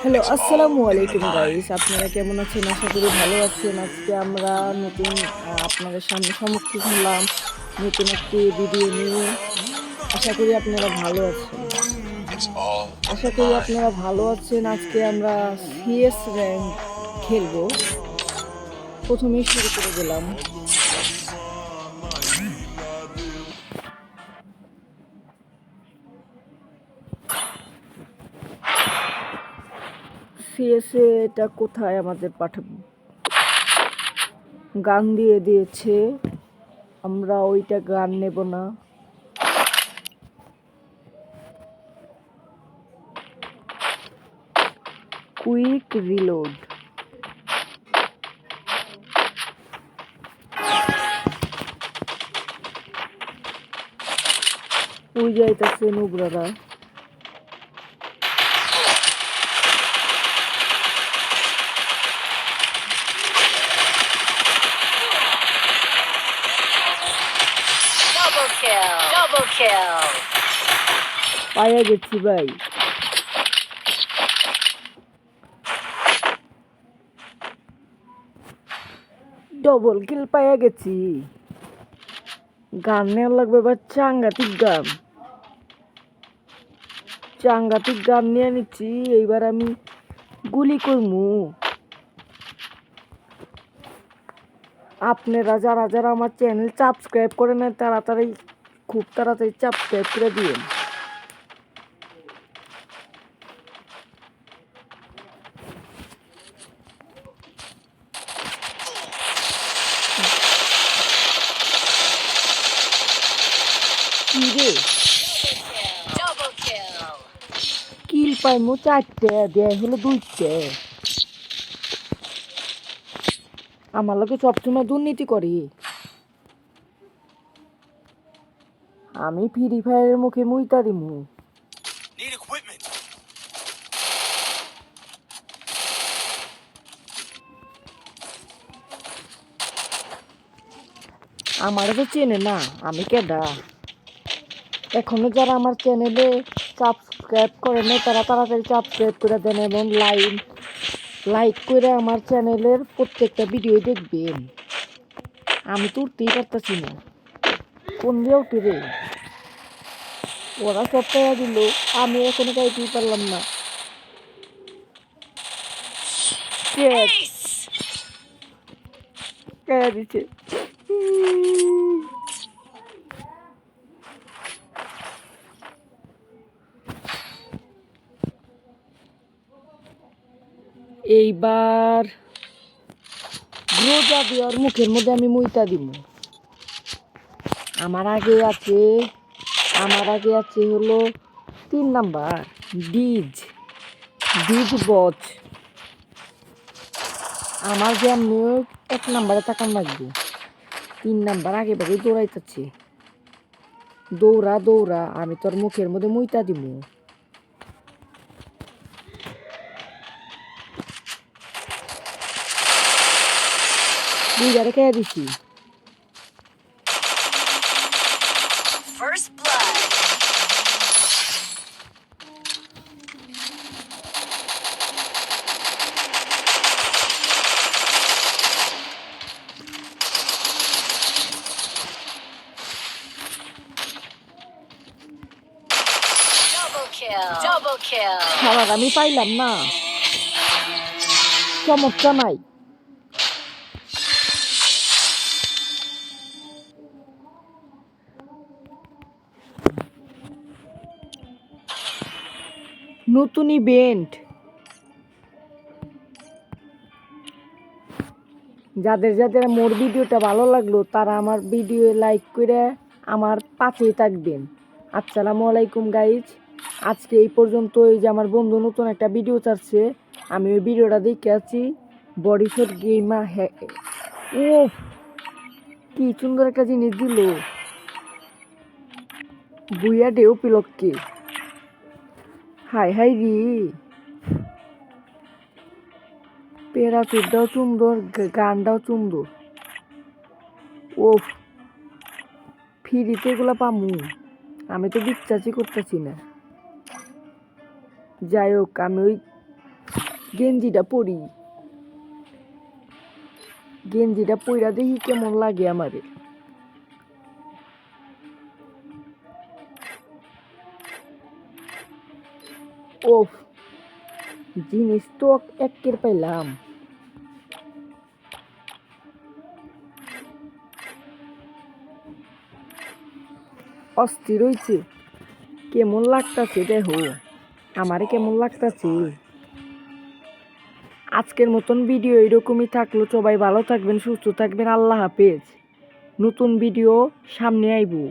Hello, আসসালামু আলাইকুম guys. আপনারা কেমন আছেন? আশা করি ভালো আছেন। আজকে আমরা নতুন আপনাদের সামনে সম্মুখীন হলাম নতুন একটি ভিডিও নিয়ে। আশা করি আপনারা ভালো আছেন। আজকে আমরা সিএস র্যাঙ্ক খেলবো। প্রথমেই শুরু করে দিলাম। সিএসএ এটা কোথায় আমাদের পাঠাবো? গান দিয়ে দিয়েছে, আমরা ওইটা গান নেব না। Quick reload. ওই যাইতেছে নুবরারা। পাইয়া গেছি ভাই। ডবল কিল পাইয়া গেছি। গান নেওয়া লাগবে এবার। চাঙ্গাতিক গান নিয়ে নিচ্ছি। এইবার আমি গুলি করমু। আপনারা যারা যারা আমার চ্যানেল সাবস্ক্রাইব করে নেন খুব তাড়াতাড়ি সাবস্ক্রাইব করে দিয়েন। কি রে, কিল পাইমু 4টে, দেয় হলো 2টে। আমার লোকে সবসময় দুর্নীতি করি। আমি ফ্রি ফায়ারের মুখে মুইতা দিমু। আমার তো চেনে না আমি কেডা। এখনো যারা আমার চ্যানেলে সাবস্ক্রাইব করে নেই তারা তাড়াতাড়ি সাবস্ক্রাইব করে দেন এবং লাইক করে আমার চ্যানেলের প্রত্যেকটা ভিডিও দেখবেন। আমি তো উঠতেই পারতাছি না। কোন দিয়ে উঠি রে? ওরা সব টাকা দিল, আমি এখনো গাইতেই পারলাম না। দিচ্ছে এইবার রোজা দেওয়ার মুখের মধ্যে আমি মুইতা দিব। আমার আগে আছে হলো 3 নাম্বার ডিজ বচ। আমার যে আমি 1 নাম্বারে তাকান লাগবে। 3 নাম্বার আগে ভাগে দৌড়াইতেছে। দৌড়া আমি তোর মুখের মধ্যে মুইতা দিব। দুইবারে খেয়ে দিছি। খাবার আমি পাইলাম না, সমস্যা নাই। নতুন ইভেন্ট। যাদের যাদের মোর ভিডিওটা ভালো লাগলো তারা আমার ভিডিও লাইক করে আমার পাশেই থাকবেন। আসসালামু আলাইকুম গাইজ। আজকে এই পর্যন্ত। এই যে আমার বন্ধু নতুন একটা ভিডিও ছাড়ছে, আমি ওই ভিডিওটা দেখে আছি। বডিশট গেমার। ও কি সুন্দর একটা জিনিস দিল। বুইয়া ডেও পিলককে। হাই রে, প্যারাচুটটাও সুন্দর, গানটাও সুন্দর। ও ফ্রিতে এগুলো পামু? আমি তো বিশ্বাসই করতেছি না। যাই হোক, আমি ওই গেঞ্জিটা পরি, গেঞ্জিটা পইরা দেখি কেমন লাগে আমারে। ওফ, জিনিস তো একের পাইলাম। অস্থির হইছে, কেমন লাগতাছে দেখো, আমারে কেমন লাগতাছে। আজকের মতন ভিডিও এরকমই থাকলো। সবাই ভালো থাকবেন, সুস্থ থাকবেন। আল্লাহ হাফেজ। নতুন ভিডিও সামনে আইবো।